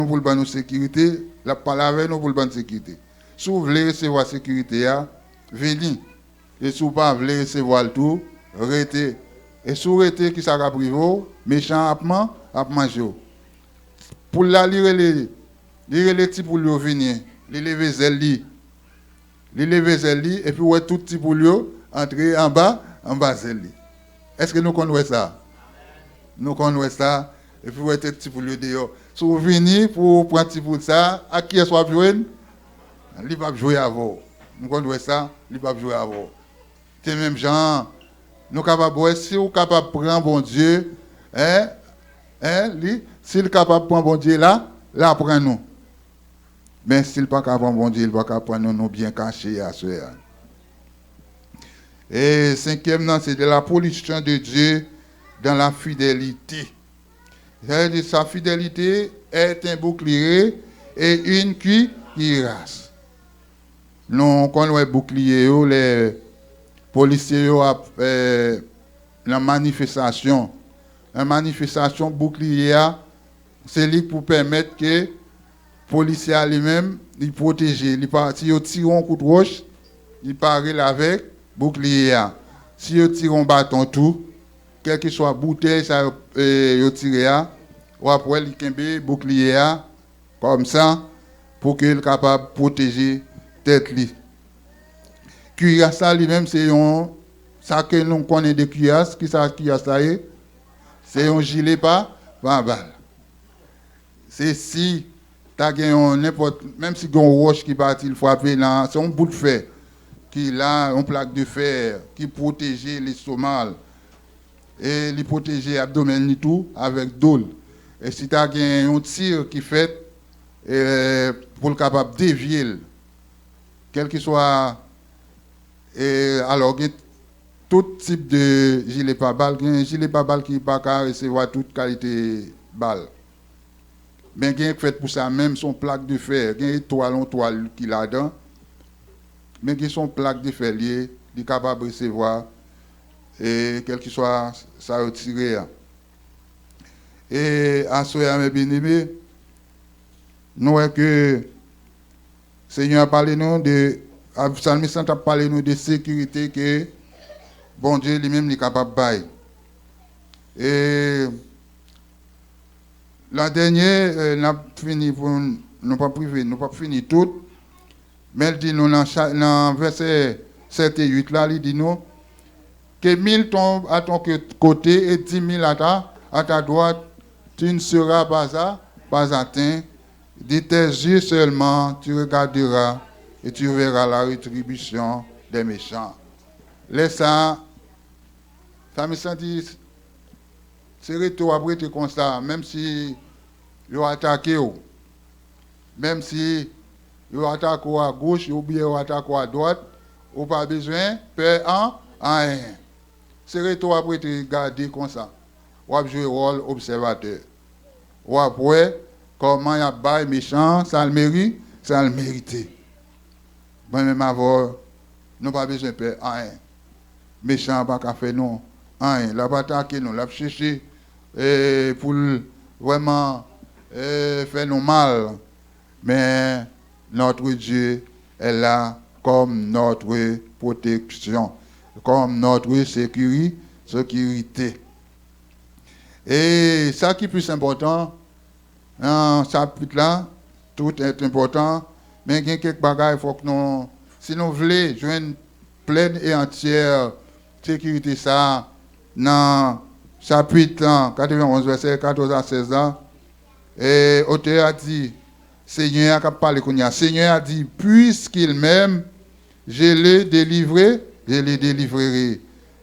pour le bonne sécurité, la parole avec nous pour le bonne sécurité. Si vous voulez recevoir la sécurité, venez. Et si vous ne voulez pas recevoir le tout, arrêtez. Et si vous arrêtez, qui sera privé, méchant à manger. Pour la lire les petits pour lui venir, les lever zèli. Les lever zèli, et puis ouais, tout petit pour lui entrer en bas zèli. Est-ce que nous connaissons ça? Nous connaissons ça, et puis ouais, tout petit pour lui dehors. Si vous venez pour prendre petit pour ça, à qui est-ce que vous jouez? Il va jouer à vous. Nous connaissons ça, il va jouer à vous. C'est même gens, nous capables, si vous êtes capable de prendre bon Dieu, s'il est capable de prendre bon Dieu là prend nous. Mais s'il n'est pas capable de prendre bon Dieu, il va capable de prendre nous bien cachés à ce. Et cinquième, c'est de la pollution de Dieu dans la fidélité. C'est-à-dire sa fidélité est un bouclier et une cuirasse. Nous connaissons les boucliers, les policiers, la manifestation. La manifestation bouclier, c'est lui pour permettre que les policiers lui-même les protègent. Si ils tirent un coup de roche, ils parlent avec bouclier. Si ils tirent un bâton tout, quel que soit bouteille, ça ils tirent, ou après ils kembe bouclier comme ça pour qu'il soit capable de protéger tête li. Cuirasse lui-même c'est ça que nous connaissons de cuirasse, qui ça cuirasse est, c'est un gilet pas balle. C'est si tu as n'importe, même si tu as une roche qui partit, il faut appeler là, c'est un bout de fer qui là, une plaque de fer qui protège l'estomac et les protéger l'abdomen et tout avec d'eau. Et si tu as un tir qui fait pour le capable de dévier, quel que soit, alors tout type de gilet pare-balles, un gilet pare-balles qui n'est pas qu'à recevoir toute qualité balle. Mais il y a fait pour ça même son plaque de fer, il y a une toile qui là dedans. Mais il y a son plaque de fer lié, il est capable de recevoir et quel que soit ça retiré. Et à ce moment mes bien-aimés, nous voyons que le Seigneur a parlé nous de, le psalmiste a parlé nous de sécurité que bon Dieu lui-même est capable de bailler. Et la dernière, nous avons fini pour nous pas privé, nous pas fini tout. Mais il dit nous dans verset 7 et 8 là, il dit nous que 1000 tombent à ton côté et 10 000 à ta droite, tu ne seras pas atteint. De tes yeux seulement, tu regarderas et tu verras la rétribution des méchants. Laisse ça me sentit, c'est retour après te constat, même si ils ont attaqué, même si ils ont attaqué à gauche ou bien ils ont attaqué à droite, ou pas besoin, peur en rien. C'est retour après te garder comme ça. Ou à jouer rôle observateur. Ou après, comment il y a des méchants, ça le mérite, ça le mérite. Moi-même avant, nous pas besoin de peur en rien. Méchant pas qu'à faire non. Rien. La bataille nous, la chercher pour vraiment faire nous mal. Mais notre Dieu est là comme notre protection, comme notre sécurité. Et ça qui est plus important, dans ce chapitre-là, tout est important, mais il y a quelques bagages, il faut que nous, si nous voulons jouer une pleine et entière sécurité, ça, dans le chapitre 91, verset 14 à 16 ans, et l'auteur a dit, Seigneur a parlé, Seigneur a dit, puisqu'il m'aime, je le délivrerai,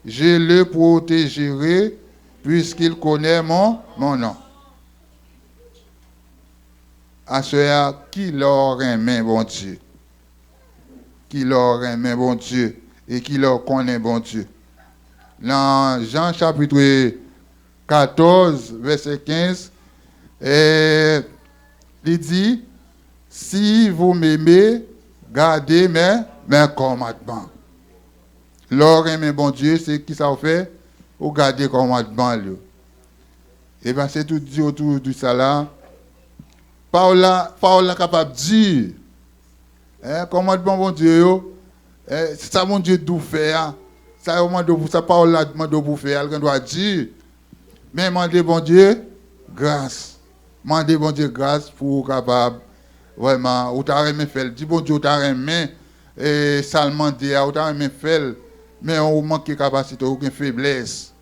je le protégerai, puisqu'il connaît mon nom. À ceux qui leur aime, bon Dieu. Qui leur aime, bon Dieu. Et qui leur connaît, bon Dieu. Dans Jean chapitre 14, verset 15, il dit, si vous m'aimez, gardez mes commandements. Leur aime, bon Dieu, c'est qui ça fait? Ou garder les commandements. Et bien, c'est tout dit autour de ça là. Parole capable de dire. Comment bon Dieu, c'est ça mon Dieu doit faire. Ça parole là demande pour faire, elle doit dire. Mais demandez bon Dieu grâce. Demandez bon Dieu grâce pour capable vraiment ou t'a remis faire. Dis bon Dieu t'a remis et ça demander ou t'a remis faire. Mais on manque de capacité, aucune faiblesse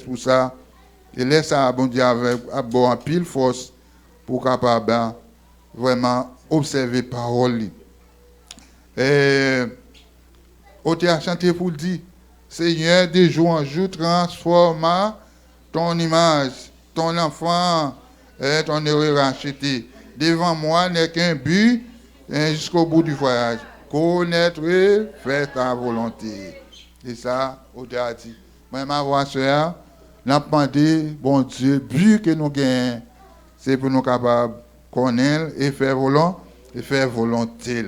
pour ça. Et laisse ça bon Dieu avec bon pile force pour capable vraiment observer parole. Et on t'a chanté pour dire Seigneur, de jour en jour, transforma ton image, ton enfant, ton heureux racheté. Devant moi n'est qu'un but jusqu'au bout du voyage. Connaître, faire ta volonté. Et ça, on t'a dit. Moi, ma voix, soeur, n'a demandé, bon Dieu, but que nous gagnons, c'est pour nous capables de connaître et faire volonté.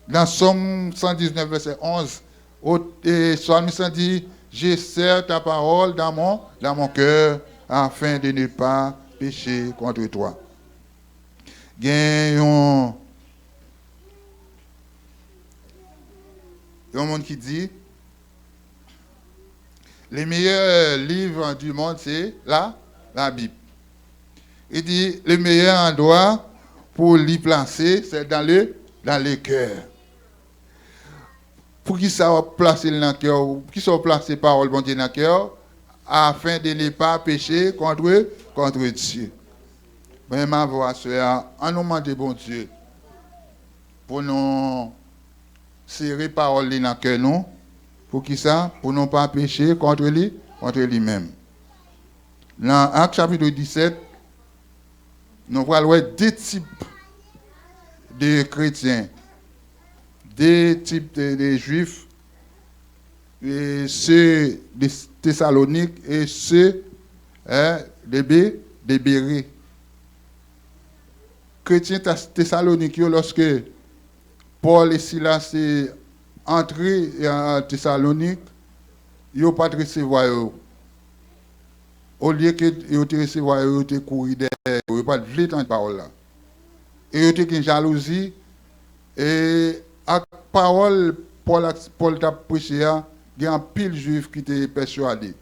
Dans Somme 119, verset 11, Psalmiste dit, je serre ta parole dans mon cœur afin de ne pas pécher contre toi. Il y a un monde qui dit, le meilleur livre du monde, c'est la Bible. Il dit, le meilleur endroit pour l'y placer, c'est dans le cœur. Pour qui ça va placer dans le cœur, pour qui ça va placer parole bon Dieu dans le cœur, afin de ne pas pécher contre Dieu. Mais ma voix, soeur, en nous demandant bon Dieu, pour nous serrer parole dans le cœur, nous, pour qui ça? Pour ne pas pécher contre lui-même. Dans Actes chapitre 17, nous voyons deux types de chrétiens. Des types de juifs, et ceux de Thessalonique et ceux de Bérée. Chrétiens Thessalonique, lorsque Paul et Silas sont entrés en Thessalonique, ils n'ont pas recevoir. Au lieu que ils ont recevoir, ils ont couru derrière, ils n'ont pas de temps de parole là. Et ils ont une jalousie. Et à parole, Paul t'a prêché, il y a un pile juif qui t'est persuadé.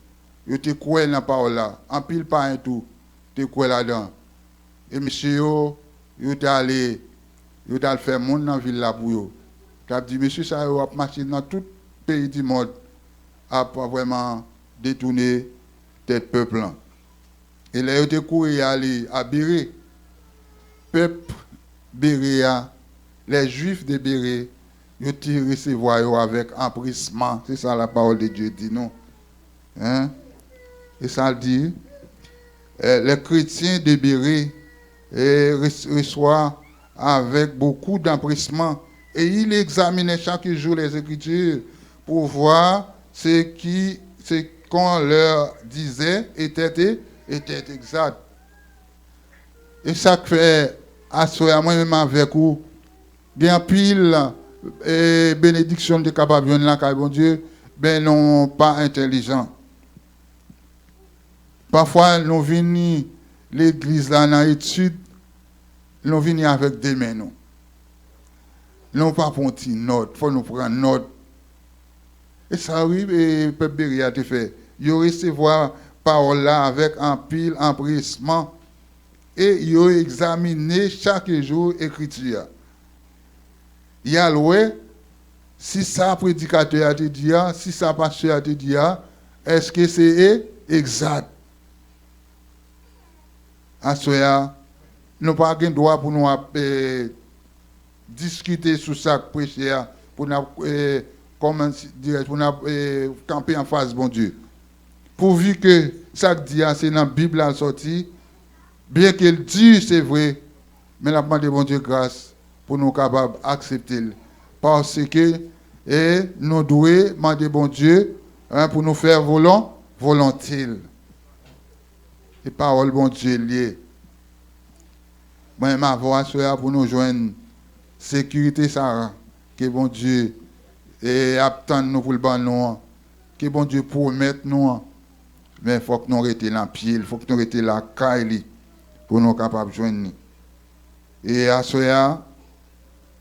Il te croit dans la parole là. Un pile pas un tout, tu crois là-dedans. Et monsieur, il t'a allé faire monde dans la ville là pour eux. Tu as dit, monsieur, ça va marcher dans tout pays du monde à vraiment détourner tes peuples. Et là, il te couru aller à Bérée. Peuple Bérée, les juifs de Bérée, ils ont recevoir avec empressement. C'est ça la parole de Dieu dit, non? Hein? Et ça dit, les chrétiens de Bérée reçoivent avec beaucoup d'empressement. Et ils examinaient chaque jour les Écritures pour voir ce qu'on leur disait était exact. Et ça fait, à moi-même avec vous, bien pile bénédiction de capable de là, bon Dieu, ben non pas intelligent. Parfois, nous venons l'église là dans l'étude, nous venons avec des mains. Nous pas prendre note, il faut nous prendre note. Et ça oui, le peuple Béria te fait. Il recevoir parole là avec un pile empressement et il examiné chaque jour l'écriture. Il y a loué, si ça prédicateur a te dit, si ça pasteur a te dit, est-ce que c'est exact? À ce nous n'avons pas de droit pour nous discuter sur ça prêcher, pour nous camper en face, bon Dieu. Pourvu que ça dit, c'est dans la Bible à sortie, bien qu'elle dit c'est vrai, mais la demande de bon Dieu grâce pour nous capables d'accepter. Parce que nous devons demander bon Dieu pour nous faire volonté. Et parole bon Dieu liée. Moi, ma voix sera pour nous joindre sécurité, Sarah, que bon Dieu attend nous pour le ban nous, que bon Dieu promet nous. Mais il faut que nous restions dans le pied, il faut que nous restions la caille pour nous capables de joindre. Et à ce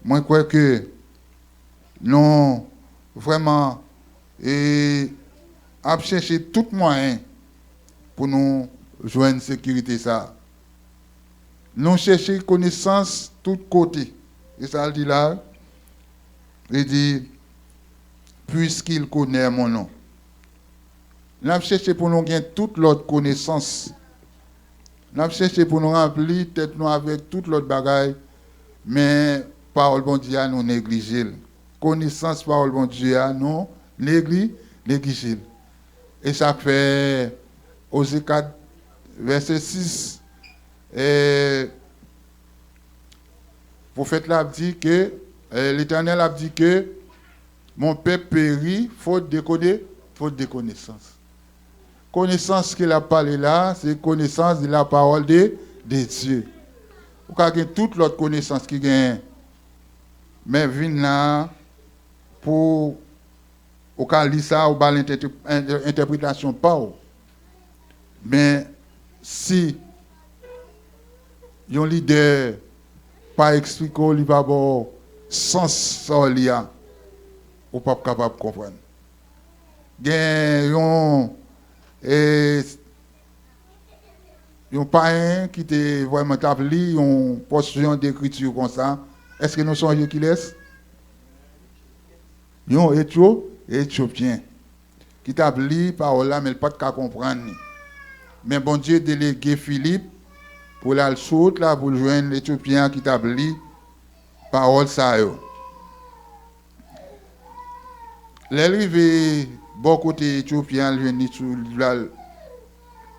moi, je crois que nous, vraiment, et à chercher tout moyen pour nous joindre sécurité ça. Nous chercher connaissance de tous côtés. Et ça le dit là, il dit, puisqu'il connaît mon nom. Nous avons cherché pour nous gagner toute l'autre connaissance. Nous avons cherché pour nous remplir tête nous avec toute l'autre bagaille, mais parole bon Dieu nous négliger. Connaissance parole bon Dieu nous négliger. Et ça fait Osée 4 verset 6 et le prophète l'a dit que l'Éternel a dit que mon peuple périt faute de connaissance. Connaissance qu'il a parlé là, c'est connaissance de la parole de Dieu. Vous avez toute l'autre connaissance qui gagne. Mais vient là pour au cas lire ça ou l'interprétation pas. Mais si un leader pas expliquer il va avoir sens ça il y a ou pas capable de comprendre. Gagne un parrain qui était vraiment établi une portion d'écriture comme ça. Est-ce que nous sommes qui laisse? Un Éthiopien qui établi parole là mais il pas de comprendre. Mais bon Dieu délégué Philippe pour la saute là pour joindre l'Éthiopien qui établi parole ça yo. L'arrivée bon côté éthiopien vient sur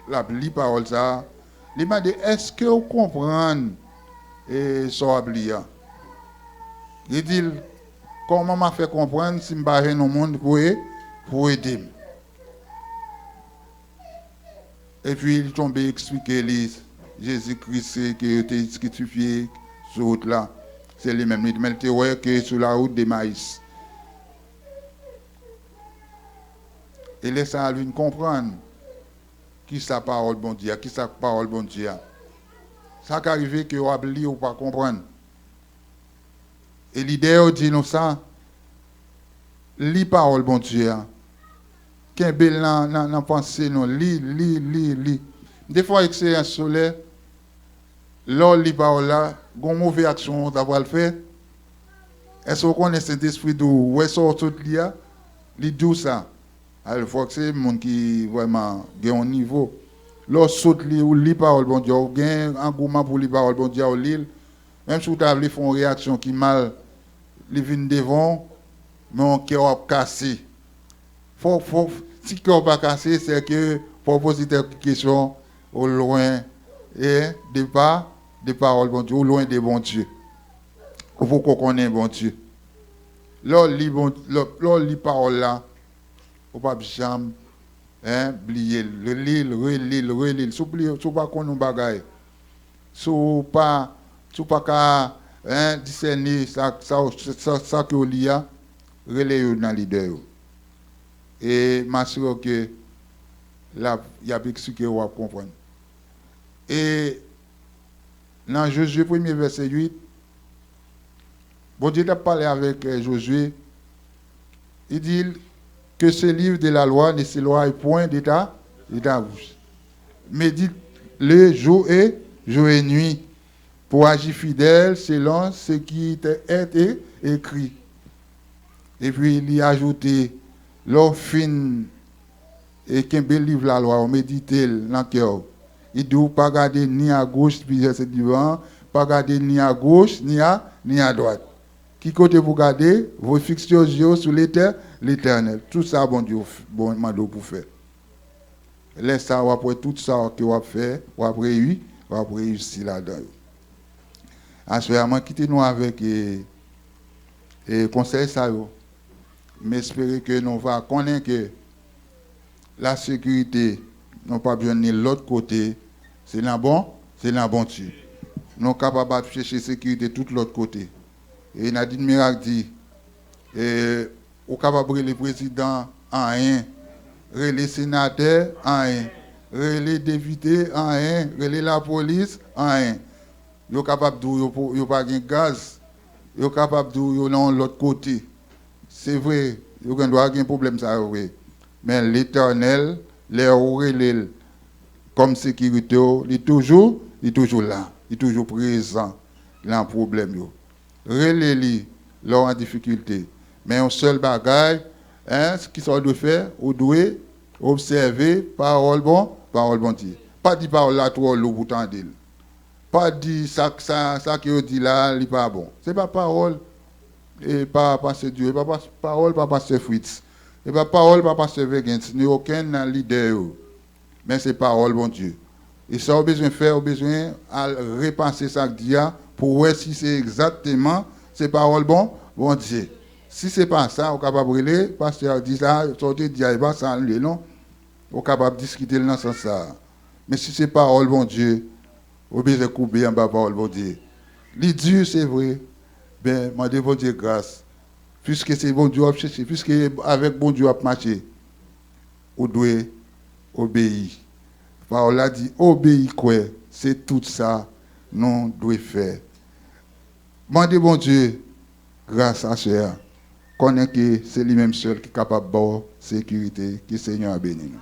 la parole ça. Il m'a dit est-ce que vous comprenez et ça blia. Il dit comment m'a fait comprendre si m'ba dans monde pour aider. Et puis il tombe expliquer les Jésus-Christ qui était crucifié sur route là. C'est les mêmes mais était ouais que sur la route des maïs. Et laisse ça lui comprendre qui sa parole bon Dieu, qui sa parole bon Dieu. Ça qui arrive que vous oubliez ou pas comprendre. Et l'idée dit nous ça, lis parole bon Dieu. Qu'un bel dans pensée nous lis. Des fois expérience solaire, lors lis parole là, gon mauvaise action d'avoir le fait. Est-ce qu'on connaît cet esprit d'où où est sorti là, li dit ça. Alors, il faut que c'est monde qui vraiment gagne un niveau. Lorsque saute ou lit parole bon Dieu, ou gagne un engouement pour lire parole bon Dieu au lit, même si vous avez fait une réaction qui mal, les vient devant, mais on cœur a cassé. Si le cœur pas cassé, c'est que pour poser des questions au loin et des paroles bon Dieu, au loin des bons dieux. Il faut qu'on connaisse bon Dieu. Lorsque lit parole là, ou pas jamais oublier relire sous pas qu'on nous bagaille sous pas discerner ça que lit a relayer dans leader et m'assurer que là il y a expliqué ou comprendre et dans Josué 1er verset 8 bon Dieu a parlé avec Josué il dit que ce livre de la loi ne s'éloigne point de ta bouche. Médite-le jour et nuit pour agir fidèle selon ce qui est écrit. Et puis il y a ajouté l'or fin et qu'un bel livre de la loi, on médite dans le cœur. Il dit pas garder ni à gauche puis c'est devant, pas garder ni à gauche ni à droite. Qui côté vous gardez, vous fixez vos yeux sur l'Éternel. Tout ça, bon Dieu, bon mando pour faire. Laisse ça, après tout ça que vous fait, vous réussir là-dedans. Assurément, quittez-nous avec et conseil ça. Mais espérez que nous va connaître que la sécurité, nous pas besoin de l'autre côté, c'est là bon Dieu. Nous sommes capables de chercher sécurité de l'autre côté. Et Nadine Miracle dit, au capable les présidents en rien, les sénateurs en rien, les députés en rien, la police en rien. Yo capable de yo pas de gaz. Yo capable de yo dans l'autre côté. C'est vrai, yo doit avoir un problème ça oui. Mais l'Éternel les relève comme sécurité, il est toujours là, il est toujours présent dans le problème yo. Relève leur en difficulté. Mais un seul bagage, hein, ce qu'ils sont de faire, on doit observer parole bon Dieu. Pas dire parole là trop lourd pour t'entendre. Pas dire ça que dit là, il pas bon. C'est pas parole et pas passer Dieu, pas parole pas passer Fritz. Et pas parole pas passer Vegens, ni aucun leader. Mais c'est parole bon Dieu. Et ça, on a besoin de faire, on a besoin de repasser ça pour voir si c'est exactement ces paroles bon Dieu. Si ce n'est pas ça, on est capable de brûler, pasteur dit ça, sortez dire pas ça, non. On est capable de discuter dans ce sens. Mais si c'est parole bon Dieu, on a besoin de couper en bas parole bon Dieu. Les dieux, c'est vrai. Ben, demandez bon Dieu grâce. Puisque c'est bon Dieu à chercher, puisque avec bon Dieu à marcher, on doit obéir. Parole a dit, obéis quoi, c'est tout ça, nous devons faire. Demandez bon Dieu, grâce à ce, connaît que c'est lui-même seul qui est capable de sécurité, que le Seigneur a béni nous.